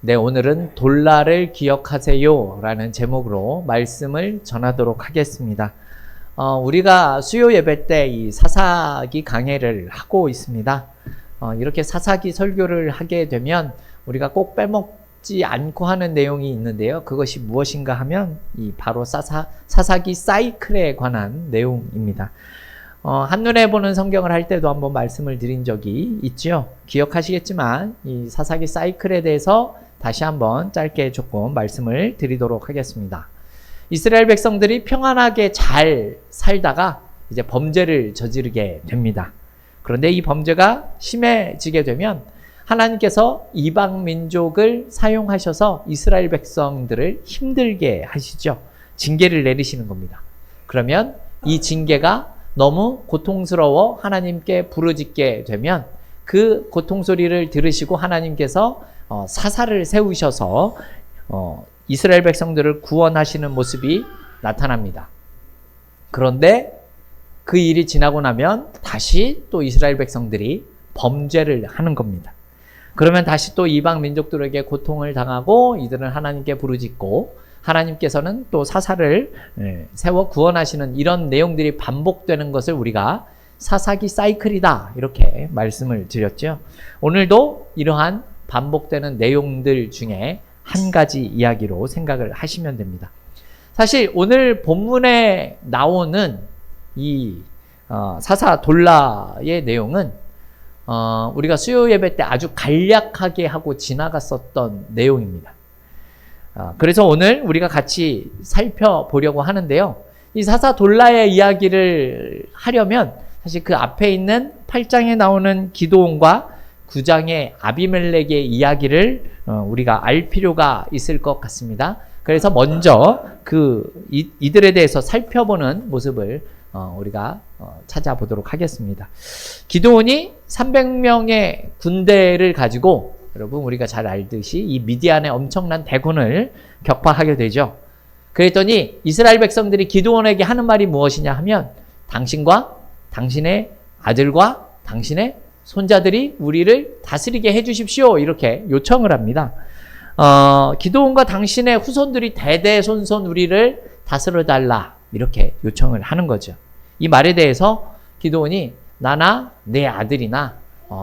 네, 오늘은 돌라를 기억하세요 라는 제목으로 말씀을 전하도록 하겠습니다. 우리가 수요 예배 때 이 사사기 강해를 하고 있습니다. 이렇게 사사기 설교를 하게 되면 우리가 꼭 빼먹지 않고 하는 내용이 있는데요. 그것이 무엇인가 하면 바로 사사기 사이클에 관한 내용입니다. 한눈에 보는 성경을 할 때도 한번 말씀을 드린 적이 있죠. 기억하시겠지만 이 사사기 사이클에 대해서 다시 한번 짧게 조금 말씀을 드리도록 하겠습니다. 이스라엘 백성들이 평안하게 잘 살다가 이제 범죄를 저지르게 됩니다. 그런데 이 범죄가 심해지게 되면 하나님께서 이방 민족을 사용하셔서 이스라엘 백성들을 힘들게 하시죠. 징계를 내리시는 겁니다. 그러면 이 징계가 너무 고통스러워 하나님께 부르짖게 되면 그 고통 소리를 들으시고 하나님께서 사사를 세우셔서 이스라엘 백성들을 구원하시는 모습이 나타납니다. 그런데 그 일이 지나고 나면 다시 또 이스라엘 백성들이 범죄를 하는 겁니다. 그러면 다시 또 이방 민족들에게 고통을 당하고 이들은 하나님께 부르짖고 하나님께서는 또 사사를 세워 구원하시는 이런 내용들이 반복되는 것을 우리가 사사기 사이클이다 이렇게 말씀을 드렸죠. 오늘도 이러한 반복되는 내용들 중에 한 가지 이야기로 생각을 하시면 됩니다. 사실 오늘 본문에 나오는 이 사사 돌라의 내용은 우리가 수요 예배 때 아주 간략하게 하고 지나갔었던 내용입니다. 그래서 오늘 우리가 같이 살펴보려고 하는데요. 이 사사 돌라의 이야기를 하려면 사실 그 앞에 있는 8장에 나오는 기드온과 9장의 아비멜렉의 이야기를 우리가 알 필요가 있을 것 같습니다. 그래서 먼저 이들에 대해서 살펴보는 모습을 우리가 찾아보도록 하겠습니다. 기드온이 300명의 군대를 가지고 여러분 우리가 잘 알듯이 이 미디안의 엄청난 대군을 격파하게 되죠. 그랬더니 이스라엘 백성들이 기드온에게 하는 말이 무엇이냐 하면 당신과 당신의 아들과 당신의 손자들이 우리를 다스리게 해주십시오 이렇게 요청을 합니다. 기드온과 당신의 후손들이 대대손손 우리를 다스려달라 이렇게 요청을 하는 거죠. 이 말에 대해서 기드온이 나나 내 아들이나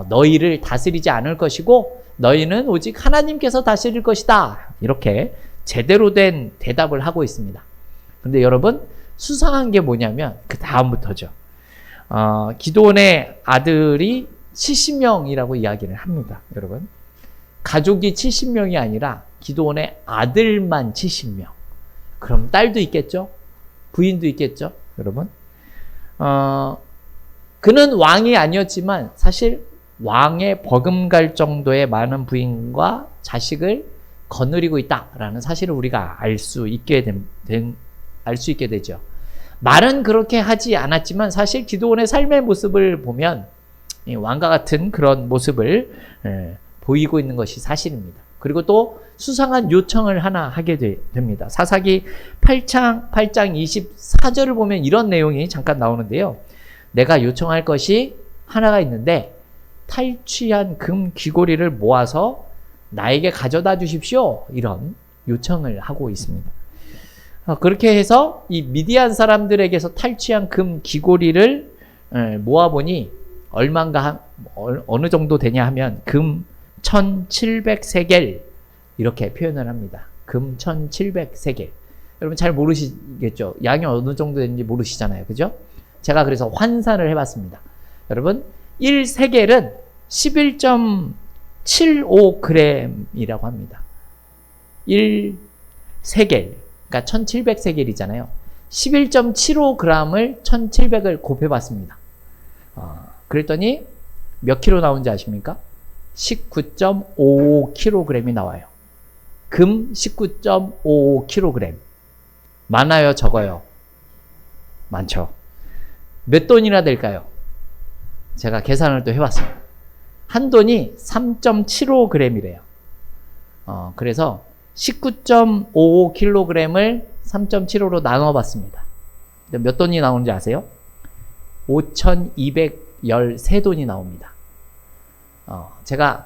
너희를 다스리지 않을 것이고 너희는 오직 하나님께서 다스릴 것이다 이렇게 제대로 된 대답을 하고 있습니다. 그런데 여러분 수상한 게 뭐냐면 그 다음부터죠. 기드온의 아들이 70명이라고 이야기를 합니다. 여러분 가족이 70명이 아니라 기드온의 아들만 70명. 그럼 딸도 있겠죠? 부인도 있겠죠? 여러분 그는 왕이 아니었지만 사실 왕에 버금갈 정도의 많은 부인과 자식을 거느리고 있다라는 사실을 우리가 알 수 있게 되죠. 말은 그렇게 하지 않았지만 사실 기드온의 삶의 모습을 보면 왕과 같은 그런 모습을 보이고 있는 것이 사실입니다. 그리고 또 수상한 요청을 하나 하게 됩니다. 사사기 8장 24절을 보면 이런 내용이 잠깐 나오는데요. 내가 요청할 것이 하나가 있는데 탈취한 금 귀고리를 모아서 나에게 가져다 주십시오. 이런 요청을 하고 있습니다. 그렇게 해서 이 미디안 사람들에게서 탈취한 금 귀고리를 모아보니 얼마인가 어느 정도 되냐 하면 금 1700세겔 이렇게 표현을 합니다. 금 1700세겔. 여러분 잘 모르시겠죠? 양이 어느 정도 되는지 모르시잖아요. 그죠? 제가 그래서 환산을 해봤습니다. 여러분 1세겔은 11.75g이라고 합니다. 1세겔, 그러니까 1700세겔이잖아요. 11.75g을 1700을 곱해봤습니다. 그랬더니 몇 킬로 나온지 아십니까? 19.55kg이 나와요. 금 19.55kg. 많아요, 적어요? 많죠. 몇 돈이나 될까요? 제가 계산을 또 해봤어요. 한 돈이 3.75g이래요. 그래서 19.55kg을 3.75로 나눠봤습니다. 몇 돈이 나오는지 아세요? 5,213돈이 나옵니다. 제가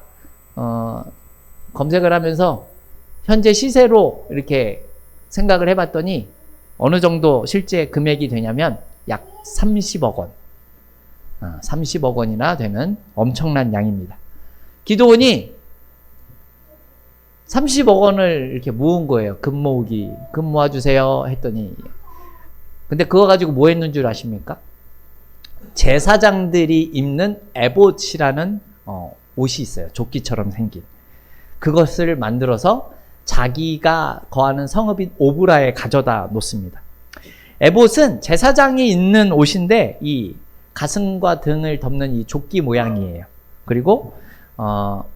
검색을 하면서 현재 시세로 이렇게 생각을 해봤더니 어느 정도 실제 금액이 되냐면 약 30억 원. 30억 원이나 되는 엄청난 양입니다. 기도원이 30억 원을 이렇게 모은 거예요. 금 모아주세요 했더니. 근데 그거 가지고 뭐 했는 줄 아십니까? 제사장들이 입는 에봇이라는 옷이 있어요. 조끼처럼 생긴. 그것을 만들어서 자기가 거하는 성읍인 오브라에 가져다 놓습니다. 에봇은 제사장이 입는 옷인데 이 가슴과 등을 덮는 이 조끼 모양이에요. 그리고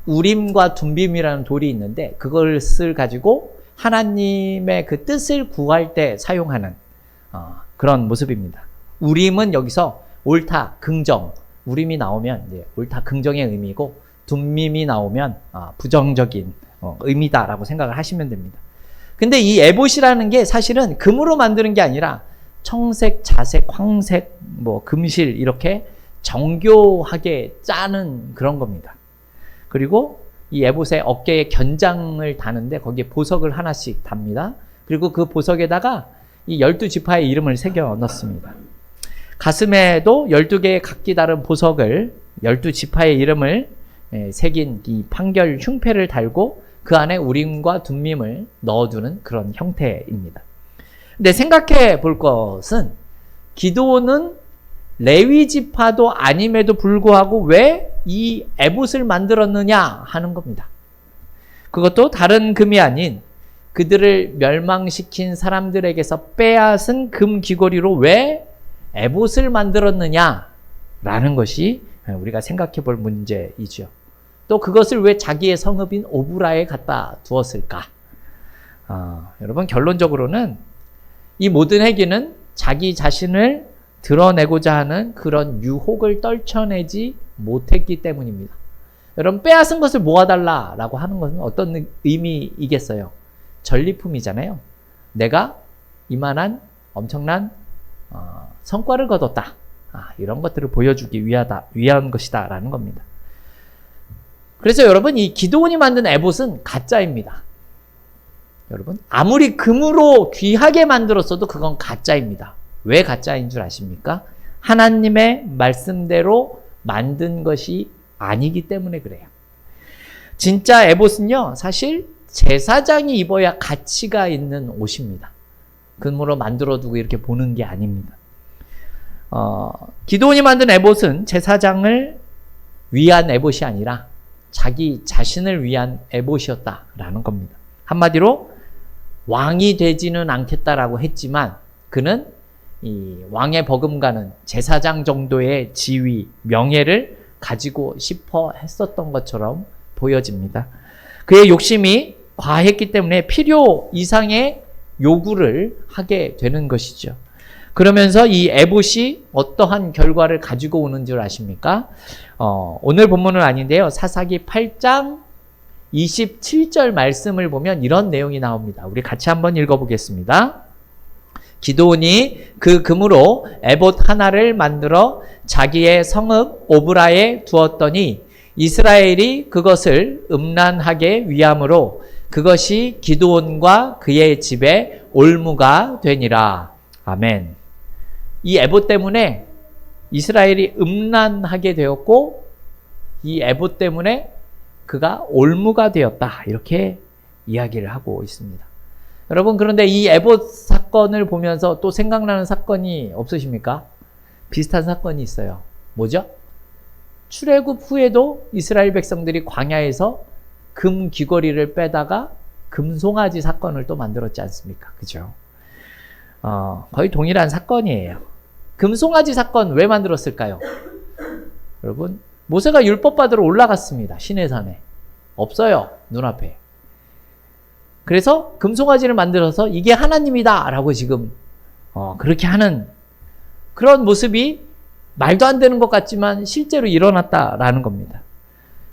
우림과 둠빔이라는 돌이 있는데 그것을 가지고 하나님의 그 뜻을 구할 때 사용하는 그런 모습입니다. 우림은 여기서 옳다, 긍정. 우림이 나오면 옳다, 긍정의 의미고 둠밈이 나오면 부정적인 의미다라고 생각을 하시면 됩니다. 근데 이 에봇이라는 게 사실은 금으로 만드는 게 아니라 청색, 자색, 황색, 금실 이렇게 정교하게 짜는 그런 겁니다. 그리고 이 에봇의 어깨에 견장을 다는데 거기에 보석을 하나씩 답니다. 그리고 그 보석에다가 이 12지파의 이름을 새겨 넣습니다. 가슴에도 12개의 각기 다른 보석을 12지파의 이름을 새긴 이 판결 흉패를 달고 그 안에 우림과 둠밈을 넣어두는 그런 형태입니다. 근데 생각해 볼 것은 기드온은 레위 지파도 아님에도 불구하고 왜 이 에봇을 만들었느냐 하는 겁니다. 그것도 다른 금이 아닌 그들을 멸망시킨 사람들에게서 빼앗은 금 귀걸이로 왜 에봇을 만들었느냐라는 것이 우리가 생각해 볼 문제이죠. 또 그것을 왜 자기의 성읍인 오브라에 갖다 두었을까? 여러분 결론적으로는 이 모든 행위는 자기 자신을 드러내고자 하는 그런 유혹을 떨쳐내지 못했기 때문입니다. 여러분 빼앗은 것을 모아달라라고 하는 것은 어떤 의미이겠어요? 전리품이잖아요. 내가 이만한 엄청난 성과를 거뒀다. 이런 것들을 보여주기 위한 것이다 라는 겁니다. 그래서 여러분 이 기드온이 만든 에봇은 가짜입니다. 여러분 아무리 금으로 귀하게 만들었어도 그건 가짜입니다. 왜 가짜인 줄 아십니까? 하나님의 말씀대로 만든 것이 아니기 때문에 그래요. 진짜 에봇은요 사실 제사장이 입어야 가치가 있는 옷입니다. 금으로 만들어두고 이렇게 보는 게 아닙니다. 기드온이 만든 에봇은 제사장을 위한 에봇이 아니라 자기 자신을 위한 에봇이었다라는 겁니다. 한마디로 왕이 되지는 않겠다라고 했지만 그는 이 왕의 버금가는 제사장 정도의 지위, 명예를 가지고 싶어 했었던 것처럼 보여집니다. 그의 욕심이 과했기 때문에 필요 이상의 요구를 하게 되는 것이죠. 그러면서 이 에봇이 어떠한 결과를 가지고 오는 줄 아십니까? 오늘 본문은 아닌데요. 사사기 8장 27절 말씀을 보면 이런 내용이 나옵니다. 우리 같이 한번 읽어보겠습니다. 기드온이 그 금으로 에봇 하나를 만들어 자기의 성읍 오브라에 두었더니 이스라엘이 그것을 음란하게 위함으로 그것이 기드온과 그의 집에 올무가 되니라. 아멘. 이 에봇 때문에 이스라엘이 음란하게 되었고 이 에봇 때문에 그가 올무가 되었다. 이렇게 이야기를 하고 있습니다. 여러분 그런데 이 에봇 사건을 보면서 또 생각나는 사건이 없으십니까? 비슷한 사건이 있어요. 뭐죠? 출애굽 후에도 이스라엘 백성들이 광야에서 금 귀걸이를 빼다가 금송아지 사건을 또 만들었지 않습니까? 그죠? 거의 동일한 사건이에요. 금송아지 사건 왜 만들었을까요? 여러분 모세가 율법 받으러 올라갔습니다. 시내산에. 없어요. 눈앞에. 그래서 금송아지를 만들어서 이게 하나님이다 라고 지금 그렇게 하는 그런 모습이 말도 안 되는 것 같지만 실제로 일어났다라는 겁니다.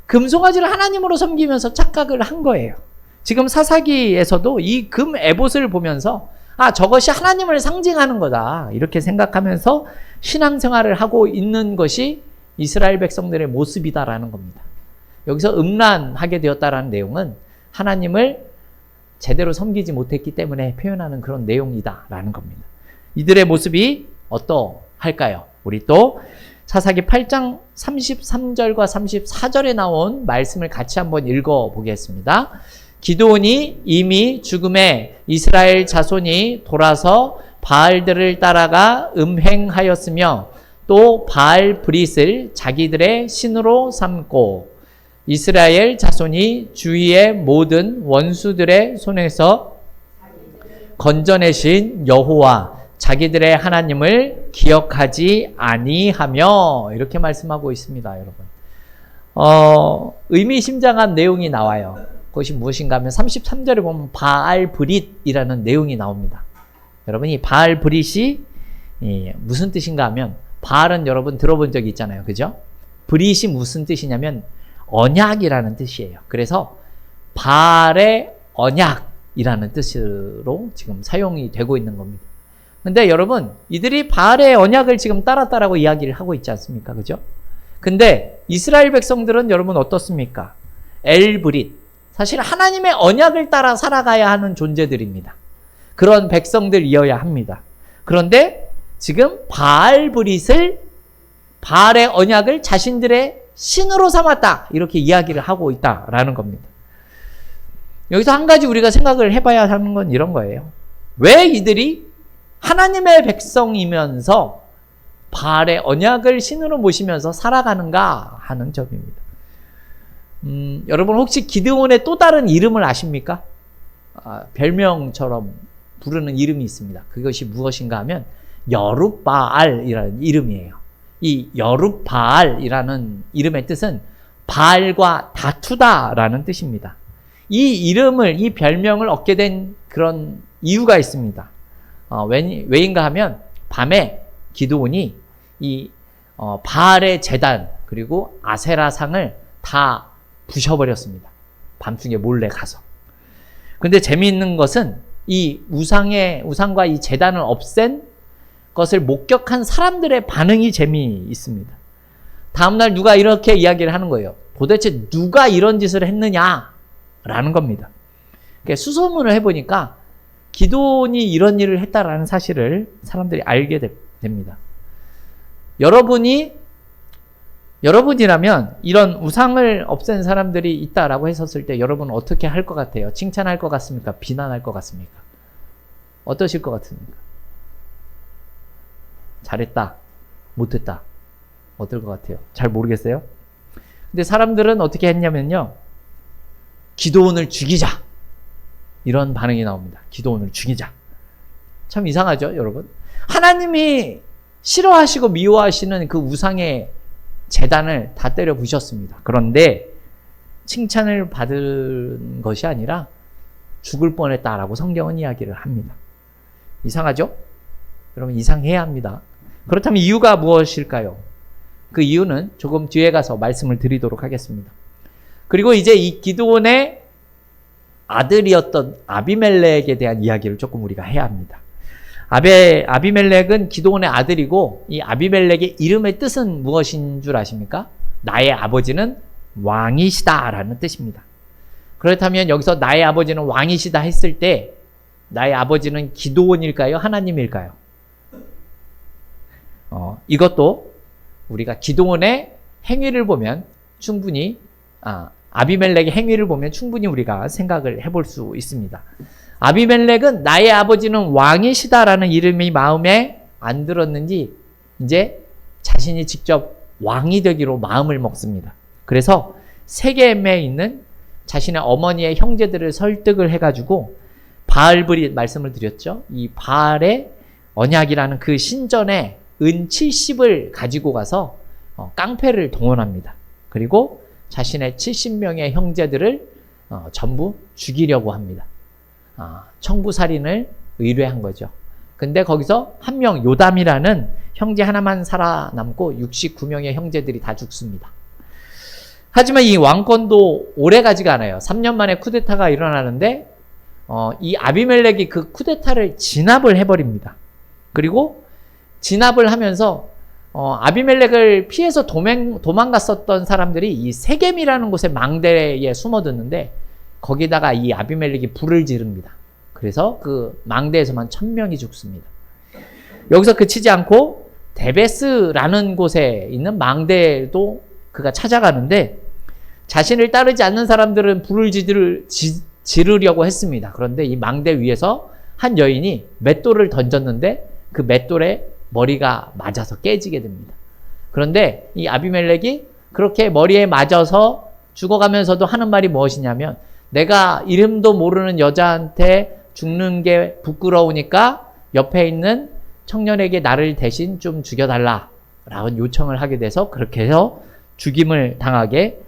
금송아지를 하나님으로 섬기면서 착각을 한 거예요. 지금 사사기에서도 이 금 에봇을 보면서 저것이 하나님을 상징하는 거다 이렇게 생각하면서 신앙생활을 하고 있는 것이 이스라엘 백성들의 모습이다라는 겁니다. 여기서 음란하게 되었다라는 내용은 하나님을 제대로 섬기지 못했기 때문에 표현하는 그런 내용이다라는 겁니다. 이들의 모습이 어떠할까요? 우리 또 사사기 8장 33절과 34절에 나온 말씀을 같이 한번 읽어보겠습니다. 기드온이 이미 죽음에 이스라엘 자손이 돌아서 바알들을 따라가 음행하였으며 또 바알 브릿을 자기들의 신으로 삼고 이스라엘 자손이 주위의 모든 원수들의 손에서 건져내신 여호와 자기들의 하나님을 기억하지 아니하며 이렇게 말씀하고 있습니다, 여러분. 의미심장한 내용이 나와요. 그것이 무엇인가 하면 33절에 보면 바알 브릿이라는 내용이 나옵니다. 여러분, 이 바알 브릿이 무슨 뜻인가 하면 바알은 여러분 들어본 적이 있잖아요, 그죠? 브릿이 무슨 뜻이냐면 언약이라는 뜻이에요. 그래서 바알의 언약이라는 뜻으로 지금 사용이 되고 있는 겁니다. 근데 여러분, 이들이 바알의 언약을 지금 따랐다라고 이야기를 하고 있지 않습니까? 그죠? 근데 이스라엘 백성들은 여러분 어떻습니까? 엘브릿. 사실 하나님의 언약을 따라 살아가야 하는 존재들입니다. 그런 백성들이어야 합니다. 그런데 지금 바알브릿을, 바알의 언약을 자신들의 신으로 삼았다. 이렇게 이야기를 하고 있다라는 겁니다. 여기서 한 가지 우리가 생각을 해봐야 하는 건 이런 거예요. 왜 이들이 하나님의 백성이면서 바알의 언약을 신으로 모시면서 살아가는가 하는 점입니다. 여러분 혹시 기드온의 또 다른 이름을 아십니까? 별명처럼 부르는 이름이 있습니다. 그것이 무엇인가 하면 여룹바알이라는 이름이에요. 이 여룹바알이라는 이름의 뜻은 바알과 다투다라는 뜻입니다. 이 이름을, 이 별명을 얻게 된 그런 이유가 있습니다. 왜인가 하면 밤에 기드온이 이 바알의 제단 그리고 아세라상을 다 부셔버렸습니다. 밤중에 몰래 가서. 근데 재미있는 것은 이 우상과 이 제단을 없앤 것을 목격한 사람들의 반응이 재미있습니다. 다음날 누가 이렇게 이야기를 하는 거예요. 도대체 누가 이런 짓을 했느냐라는 겁니다. 그러니까 수소문을 해보니까 기드온이 이런 일을 했다라는 사실을 사람들이 알게 됩니다. 여러분이라면 이런 우상을 없앤 사람들이 있다라고 했었을 때 여러분은 어떻게 할 것 같아요? 칭찬할 것 같습니까? 비난할 것 같습니까? 어떠실 것 같습니까? 잘했다, 못했다, 어떨 것 같아요? 잘 모르겠어요? 근데 사람들은 어떻게 했냐면요, 기드온을 죽이자, 이런 반응이 나옵니다. 기드온을 죽이자. 참 이상하죠, 여러분? 하나님이 싫어하시고 미워하시는 그 우상의 제단을 다 때려 부셨습니다. 그런데 칭찬을 받은 것이 아니라 죽을 뻔했다라고 성경은 이야기를 합니다. 이상하죠? 여러분, 이상해야 합니다. 그렇다면 이유가 무엇일까요? 그 이유는 조금 뒤에 가서 말씀을 드리도록 하겠습니다. 그리고 이제 이 기드온의 아들이었던 아비멜렉에 대한 이야기를 조금 우리가 해야 합니다. 아비멜렉은 기드온의 아들이고, 이 아비멜렉의 이름의 뜻은 무엇인 줄 아십니까? 나의 아버지는 왕이시다 라는 뜻입니다. 그렇다면 여기서 나의 아버지는 왕이시다 했을 때 나의 아버지는 기드온일까요? 하나님일까요? 이것도 우리가 기드온의 행위를 보면 충분히, 아비멜렉의 행위를 보면 충분히 우리가 생각을 해볼 수 있습니다. 아비멜렉은 나의 아버지는 왕이시다라는 이름이 마음에 안 들었는지 이제 자신이 직접 왕이 되기로 마음을 먹습니다. 그래서 세겜에 있는 자신의 어머니의 형제들을 설득을 해가지고 바알브릿 말씀을 드렸죠. 이 바알의 언약이라는 그 신전에 은 70을 가지고 가서 깡패를 동원합니다. 그리고 자신의 70명의 형제들을 전부 죽이려고 합니다. 청부살인을 의뢰한 거죠. 근데 거기서 한 명 요담이라는 형제 하나만 살아남고 69명의 형제들이 다 죽습니다. 하지만 이 왕권도 오래 가지가 않아요. 3년 만에 쿠데타가 일어나는데 이 아비멜렉이 그 쿠데타를 진압을 해버립니다. 그리고 진압을 하면서 아비멜렉을 피해서 도망갔었던 사람들이 이 세겜이라는 곳에 망대에 숨어드는데 거기다가 이 아비멜렉이 불을 지릅니다. 그래서 그 망대에서만 1000명이 죽습니다. 여기서 그치지 않고 데베스라는 곳에 있는 망대도 그가 찾아가는데 자신을 따르지 않는 사람들은 불을 지르려고 했습니다. 그런데 이 망대 위에서 한 여인이 맷돌을 던졌는데 그 맷돌에 머리가 맞아서 깨지게 됩니다. 그런데 이 아비멜렉이 그렇게 머리에 맞아서 죽어가면서도 하는 말이 무엇이냐면 내가 이름도 모르는 여자한테 죽는 게 부끄러우니까 옆에 있는 청년에게 나를 대신 좀 죽여달라 라는 요청을 하게 돼서 그렇게 해서 죽임을 당하게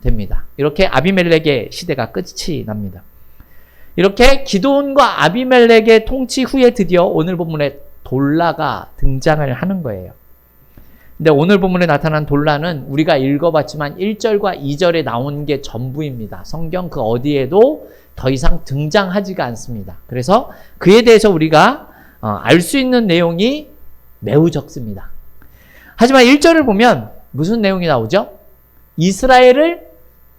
됩니다. 이렇게 아비멜렉의 시대가 끝이 납니다. 이렇게 기드온과 아비멜렉의 통치 후에 드디어 오늘 본문에 돌라가 등장을 하는 거예요. 근데 오늘 본문에 나타난 돌라는 우리가 읽어봤지만 1절과 2절에 나온 게 전부입니다. 성경 그 어디에도 더 이상 등장하지가 않습니다. 그래서 그에 대해서 우리가 알 수 있는 내용이 매우 적습니다. 하지만 1절을 보면 무슨 내용이 나오죠? 이스라엘을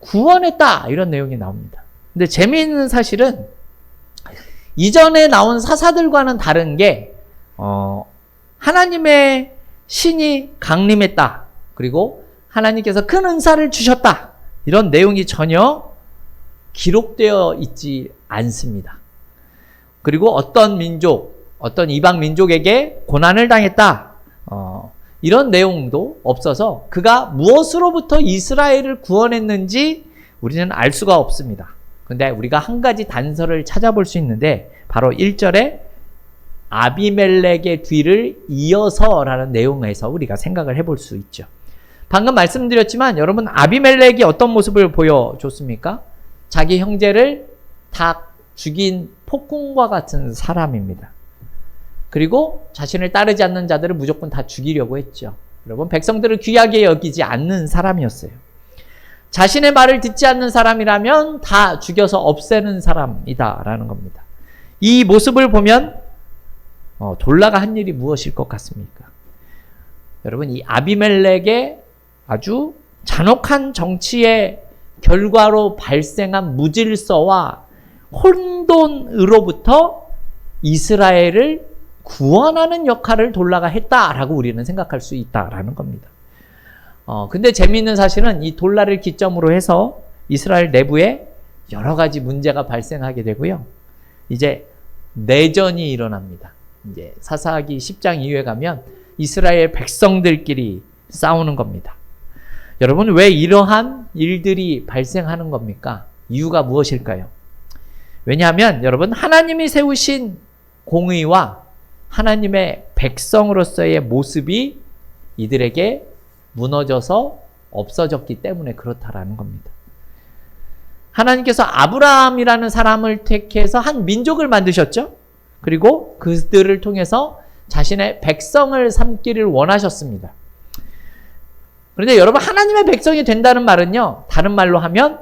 구원했다 이런 내용이 나옵니다. 근데 재미있는 사실은 이전에 나온 사사들과는 다른 게 하나님의 신이 강림했다. 그리고 하나님께서 큰 은사를 주셨다. 이런 내용이 전혀 기록되어 있지 않습니다. 그리고 어떤 민족, 어떤 이방 민족에게 고난을 당했다. 이런 내용도 없어서 그가 무엇으로부터 이스라엘을 구원했는지 우리는 알 수가 없습니다. 그런데 우리가 한 가지 단서를 찾아볼 수 있는데 바로 1절에 아비멜렉의 뒤를 이어서라는 내용에서 우리가 생각을 해볼 수 있죠. 방금 말씀드렸지만 여러분 아비멜렉이 어떤 모습을 보여줬습니까? 자기 형제를 다 죽인 폭군과 같은 사람입니다. 그리고 자신을 따르지 않는 자들을 무조건 다 죽이려고 했죠. 여러분 백성들을 귀하게 여기지 않는 사람이었어요. 자신의 말을 듣지 않는 사람이라면 다 죽여서 없애는 사람이다라는 겁니다. 이 모습을 보면 돌라가 한 일이 무엇일 것 같습니까? 여러분 이 아비멜렉의 아주 잔혹한 정치의 결과로 발생한 무질서와 혼돈으로부터 이스라엘을 구원하는 역할을 돌라가 했다라고 우리는 생각할 수 있다라는 겁니다. 근데 재미있는 사실은 이 돌라를 기점으로 해서 이스라엘 내부에 여러 가지 문제가 발생하게 되고요. 이제 내전이 일어납니다. 이제 사사기 10장 이후에 가면 이스라엘 백성들끼리 싸우는 겁니다. 여러분 왜 이러한 일들이 발생하는 겁니까? 이유가 무엇일까요? 왜냐하면 여러분 하나님이 세우신 공의와 하나님의 백성으로서의 모습이 이들에게 무너져서 없어졌기 때문에 그렇다라는 겁니다. 하나님께서 아브라함이라는 사람을 택해서 한 민족을 만드셨죠? 그리고 그들을 통해서 자신의 백성을 삼기를 원하셨습니다. 그런데 여러분 하나님의 백성이 된다는 말은요. 다른 말로 하면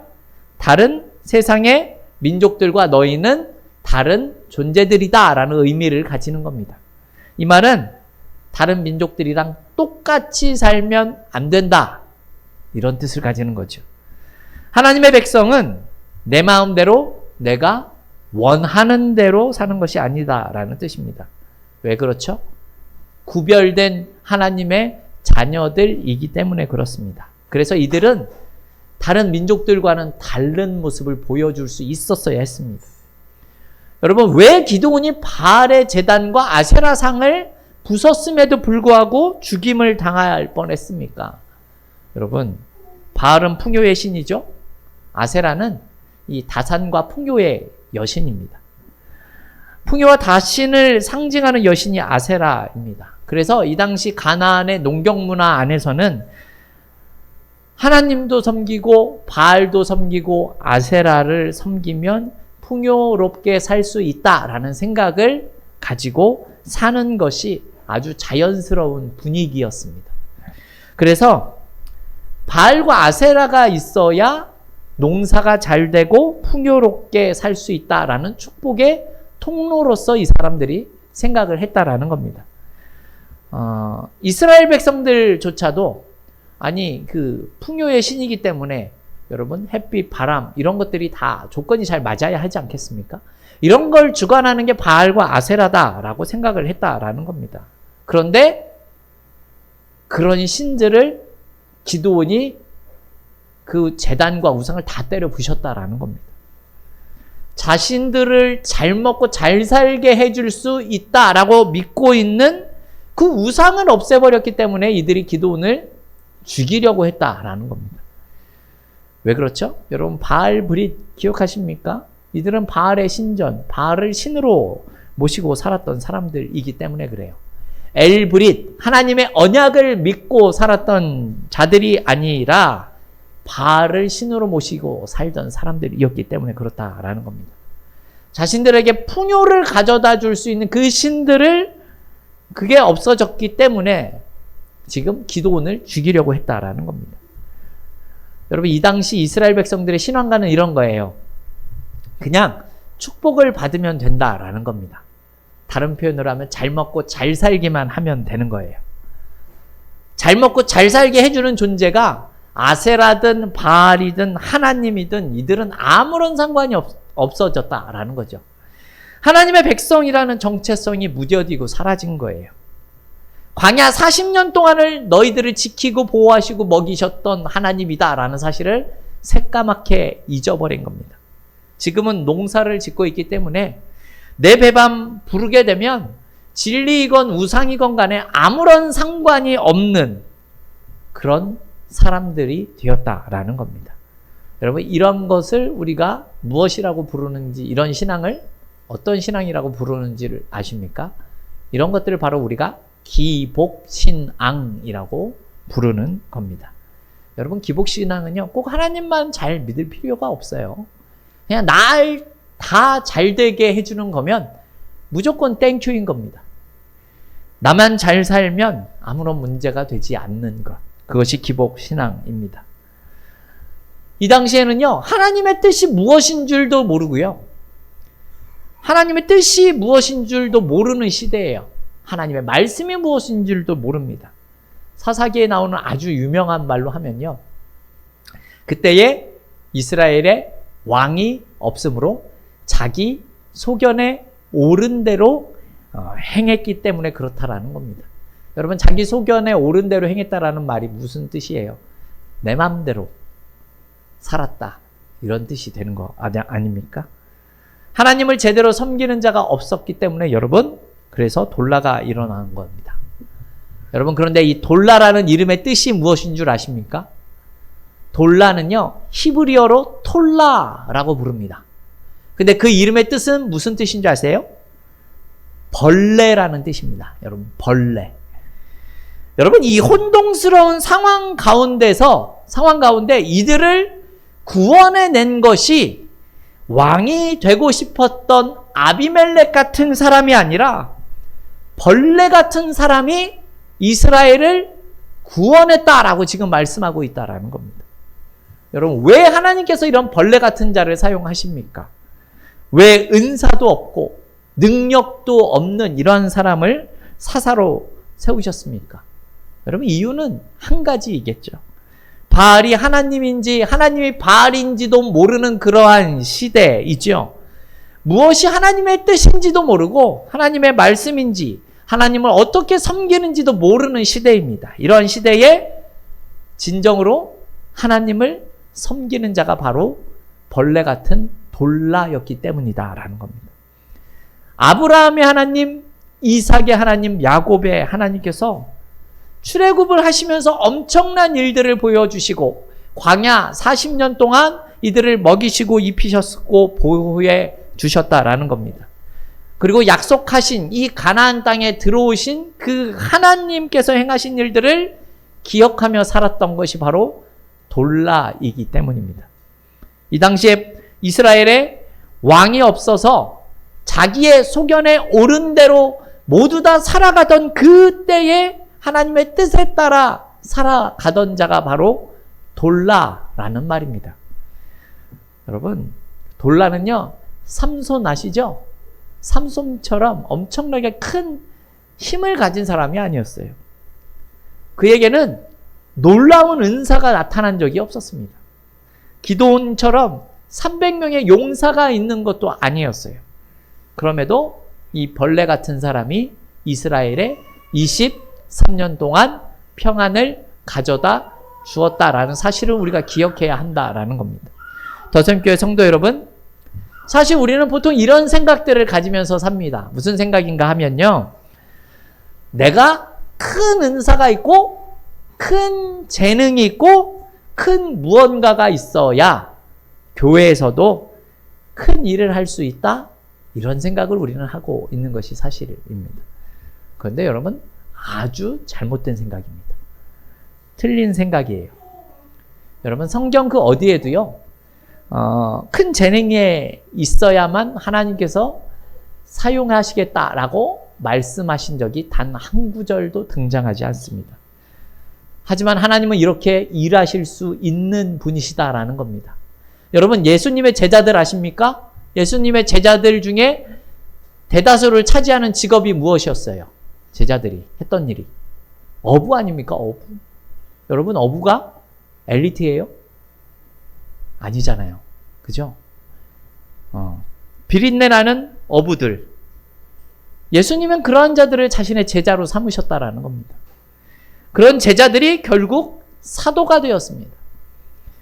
다른 세상의 민족들과 너희는 다른 존재들이다 라는 의미를 가지는 겁니다. 이 말은 다른 민족들이랑 똑같이 살면 안 된다. 이런 뜻을 가지는 거죠. 하나님의 백성은 내 마음대로 내가 원하는 대로 사는 것이 아니다라는 뜻입니다. 왜 그렇죠? 구별된 하나님의 자녀들이기 때문에 그렇습니다. 그래서 이들은 다른 민족들과는 다른 모습을 보여줄 수 있었어야 했습니다. 여러분 왜 기드온이 바알의 제단과 아세라상을 부쉈음에도 불구하고 죽임을 당할 뻔했습니까? 여러분 바알은 풍요의 신이죠. 아세라는 이 다산과 풍요의 여신입니다. 풍요와 다신을 상징하는 여신이 아세라입니다. 그래서 이 당시 가나안의 농경 문화 안에서는 하나님도 섬기고 바알도 섬기고 아세라를 섬기면 풍요롭게 살 수 있다라는 생각을 가지고 사는 것이 아주 자연스러운 분위기였습니다. 그래서 바알과 아세라가 있어야 농사가 잘 되고 풍요롭게 살 수 있다라는 축복의 통로로서 이 사람들이 생각을 했다라는 겁니다. 이스라엘 백성들조차도 아니 그 풍요의 신이기 때문에 여러분 햇빛, 바람 이런 것들이 다 조건이 잘 맞아야 하지 않겠습니까? 이런 걸 주관하는 게 바알과 아세라다라고 생각을 했다라는 겁니다. 그런데 그런 신들을 기드온이 그 제단과 우상을 다 때려 부셨다라는 겁니다. 자신들을 잘 먹고 잘 살게 해줄 수 있다라고 믿고 있는 그 우상을 없애버렸기 때문에 이들이 기드온을 죽이려고 했다라는 겁니다. 왜 그렇죠? 여러분 바알 브릿 기억하십니까? 이들은 바알의 신전, 바알을 신으로 모시고 살았던 사람들이기 때문에 그래요. 엘 브릿, 하나님의 언약을 믿고 살았던 자들이 아니라 바알을 신으로 모시고 살던 사람들이었기 때문에 그렇다라는 겁니다. 자신들에게 풍요를 가져다 줄 수 있는 그 신들을 그게 없어졌기 때문에 지금 기드온을 죽이려고 했다라는 겁니다. 여러분 이 당시 이스라엘 백성들의 신앙관은 이런 거예요. 그냥 축복을 받으면 된다라는 겁니다. 다른 표현으로 하면 잘 먹고 잘 살기만 하면 되는 거예요. 잘 먹고 잘 살게 해주는 존재가 아세라든 바알이든 하나님이든 이들은 아무런 상관이 없어졌다라는 거죠. 하나님의 백성이라는 정체성이 무뎌지고 사라진 거예요. 광야 40년 동안을 너희들을 지키고 보호하시고 먹이셨던 하나님이다라는 사실을 새까맣게 잊어버린 겁니다. 지금은 농사를 짓고 있기 때문에 내 배밤 부르게 되면 진리이건 우상이건 간에 아무런 상관이 없는 그런 사람들이 되었다라는 겁니다. 여러분 이런 것을 우리가 무엇이라고 부르는지, 이런 신앙을 어떤 신앙이라고 부르는지를 아십니까? 이런 것들을 바로 우리가 기복신앙이라고 부르는 겁니다. 여러분 기복신앙은요 꼭 하나님만 잘 믿을 필요가 없어요. 그냥 날 다 잘되게 해주는 거면 무조건 땡큐인 겁니다. 나만 잘 살면 아무런 문제가 되지 않는 것, 그것이 기복신앙입니다. 이 당시에는요 하나님의 뜻이 무엇인 줄도 모르고요, 하나님의 뜻이 무엇인 줄도 모르는 시대예요. 하나님의 말씀이 무엇인 줄도 모릅니다. 사사기에 나오는 아주 유명한 말로 하면요, 그때에 이스라엘의 왕이 없으므로 자기 소견에 옳은 대로 행했기 때문에 그렇다라는 겁니다. 여러분 자기 소견에 옳은 대로 행했다라는 말이 무슨 뜻이에요? 내 마음대로 살았다, 이런 뜻이 되는 거 아닙니까? 하나님을 제대로 섬기는 자가 없었기 때문에 여러분 그래서 돌라가 일어나는 겁니다. 여러분 그런데 이 돌라라는 이름의 뜻이 무엇인 줄 아십니까? 돌라는요 히브리어로 톨라라고 부릅니다. 근데 그 이름의 뜻은 무슨 뜻인 줄 아세요? 벌레라는 뜻입니다. 여러분 벌레. 여러분 이 혼동스러운 상황 가운데 이들을 구원해낸 것이 왕이 되고 싶었던 아비멜렉 같은 사람이 아니라 벌레 같은 사람이 이스라엘을 구원했다라고 지금 말씀하고 있다라는 겁니다. 여러분 왜 하나님께서 이런 벌레 같은 자를 사용하십니까? 왜 은사도 없고 능력도 없는 이러한 사람을 사사로 세우셨습니까? 여러분 이유는 한 가지이겠죠. 바알이 하나님인지 하나님이 바알인지도 모르는 그러한 시대이죠. 무엇이 하나님의 뜻인지도 모르고 하나님의 말씀인지 하나님을 어떻게 섬기는지도 모르는 시대입니다. 이런 시대에 진정으로 하나님을 섬기는 자가 바로 벌레 같은 돌라였기 때문이다라는 겁니다. 아브라함의 하나님, 이삭의 하나님, 야곱의 하나님께서 출애굽을 하시면서 엄청난 일들을 보여주시고 광야 40년 동안 이들을 먹이시고 입히셨고 보호해 주셨다라는 겁니다. 그리고 약속하신 이 가나안 땅에 들어오신 그 하나님께서 행하신 일들을 기억하며 살았던 것이 바로 돌라이기 때문입니다. 이 당시에 이스라엘에 왕이 없어서 자기의 소견에 옳은 대로 모두 다 살아가던 그때에 하나님의 뜻에 따라 살아가던 자가 바로 돌라라는 말입니다. 여러분 돌라는요 삼손 아시죠? 삼손처럼 엄청나게 큰 힘을 가진 사람이 아니었어요. 그에게는 놀라운 은사가 나타난 적이 없었습니다. 기도원처럼 300명의 용사가 있는 것도 아니었어요. 그럼에도 이 벌레 같은 사람이 이스라엘에 23년 동안 평안을 가져다 주었다라는 사실을 우리가 기억해야 한다라는 겁니다. 더샘교회 성도 여러분, 사실 우리는 보통 이런 생각들을 가지면서 삽니다. 무슨 생각인가 하면요, 내가 큰 은사가 있고 큰 재능이 있고 큰 무언가가 있어야 교회에서도 큰 일을 할 수 있다, 이런 생각을 우리는 하고 있는 것이 사실입니다. 그런데 여러분, 아주 잘못된 생각입니다. 틀린 생각이에요. 여러분, 성경 그 어디에도요, 큰 재능이 있어야만 하나님께서 사용하시겠다라고 말씀하신 적이 단 한 구절도 등장하지 않습니다. 하지만 하나님은 이렇게 일하실 수 있는 분이시다라는 겁니다. 여러분, 예수님의 제자들 아십니까? 예수님의 제자들 중에 대다수를 차지하는 직업이 무엇이었어요? 제자들이 했던 일이 어부 아닙니까? 어부. 여러분, 어부가 엘리트예요? 아니잖아요. 그죠? 비린내 나는 어부들. 예수님은 그러한 자들을 자신의 제자로 삼으셨다라는 겁니다. 그런 제자들이 결국 사도가 되었습니다.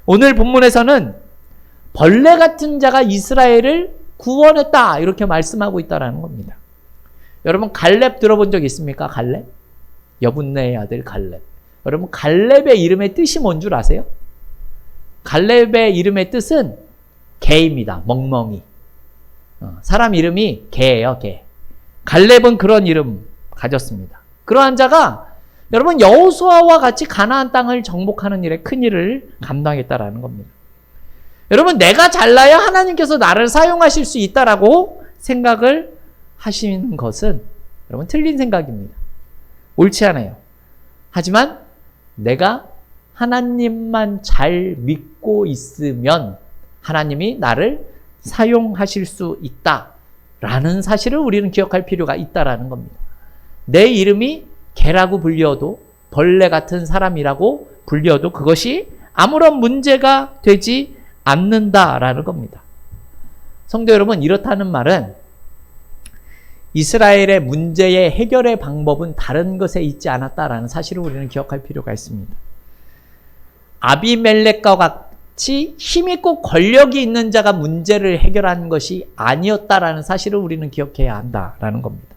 오늘 본문에서는 벌레 같은 자가 이스라엘을 구원했다, 이렇게 말씀하고 있다라는 겁니다. 여러분, 갈렙 들어본 적 있습니까? 갈렙? 여분네의 아들 갈렙. 여러분, 갈렙의 이름의 뜻이 뭔 줄 아세요? 갈렙의 이름의 뜻은 개입니다. 멍멍이. 사람 이름이 개예요, 개. 갈렙은 그런 이름 가졌습니다. 그러한 자가 여러분, 여호수아와 같이 가나안 땅을 정복하는 일에 큰 일을 감당했다라는 겁니다. 여러분, 내가 잘나야 하나님께서 나를 사용하실 수 있다라고 생각을 하시는 것은 여러분, 틀린 생각입니다. 옳지 않아요. 하지만 내가 하나님만 잘 믿고 있으면 하나님이 나를 사용하실 수 있다라는 사실을 우리는 기억할 필요가 있다라는 겁니다. 내 이름이 개라고 불려도, 벌레 같은 사람이라고 불려도 그것이 아무런 문제가 되지 않는다라는 겁니다. 성도 여러분, 이렇다는 말은 이스라엘의 문제의 해결의 방법은 다른 것에 있지 않았다라는 사실을 우리는 기억할 필요가 있습니다. 아비멜렉과 같이 힘있고 권력이 있는 자가 문제를 해결하는 것이 아니었다라는 사실을 우리는 기억해야 한다라는 겁니다.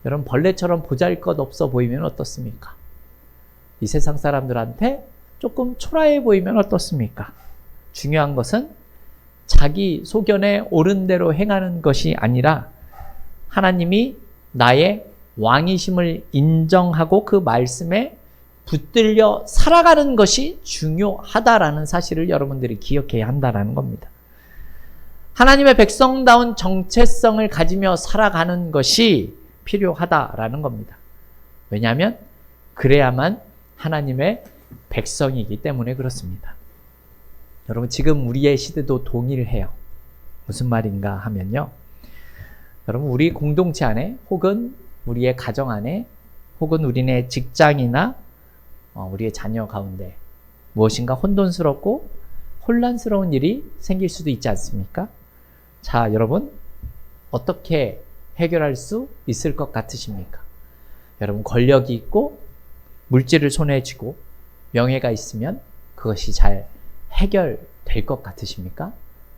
여러분, 벌레처럼 보잘것없어 보이면 어떻습니까? 이 세상 사람들한테 조금 초라해 보이면 어떻습니까? 중요한 것은 자기 소견에 옳은 대로 행하는 것이 아니라 하나님이 나의 왕이심을 인정하고 그 말씀에 붙들려 살아가는 것이 중요하다라는 사실을 여러분들이 기억해야 한다는 겁니다. 하나님의 백성다운 정체성을 가지며 살아가는 것이 필요하다라는 겁니다. 왜냐하면 그래야만 하나님의 백성이기 때문에 그렇습니다. 여러분, 지금 우리의 시대도 동일해요. 무슨 말인가 하면요, 여러분, 우리 공동체 안에 혹은 우리의 가정 안에 혹은 우리네 직장이나 우리의 자녀 가운데 무엇인가 혼돈스럽고 혼란스러운 일이 생길 수도 있지 않습니까? 자, 여러분, 어떻게 해결할 수 있을 것 같으십니까? 여러분, 권력이 있고 물질을 손에 쥐고 명예가 있으면 그것이 잘 해결될 것 같으십니까?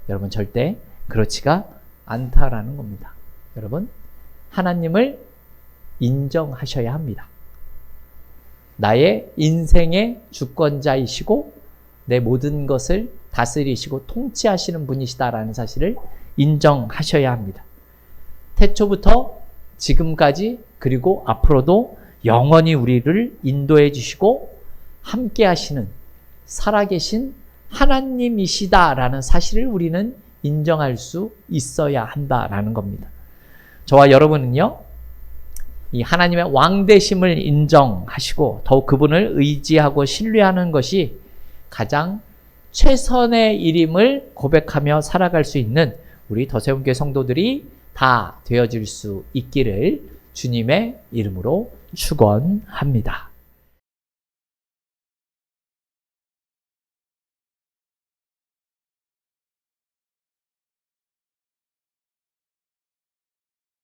여러분, 절대 그렇지가 않다라는 겁니다. 여러분, 하나님을 인정하셔야 합니다. 나의 인생의 주권자이시고 내 모든 것을 다스리시고 통치하시는 분이시다라는 사실을 인정하셔야 합니다. 태초부터 지금까지 그리고 앞으로도 영원히 우리를 인도해 주시고 함께 하시는 살아계신 하나님이시다라는 사실을 우리는 인정할 수 있어야 한다라는 겁니다. 저와 여러분은요, 이 하나님의 왕되심을 인정하시고 더욱 그분을 의지하고 신뢰하는 것이 가장 최선의 일임을 고백하며 살아갈 수 있는 우리 더세움교회 성도들이 다 되어질 수 있기를 주님의 이름으로 축원합니다.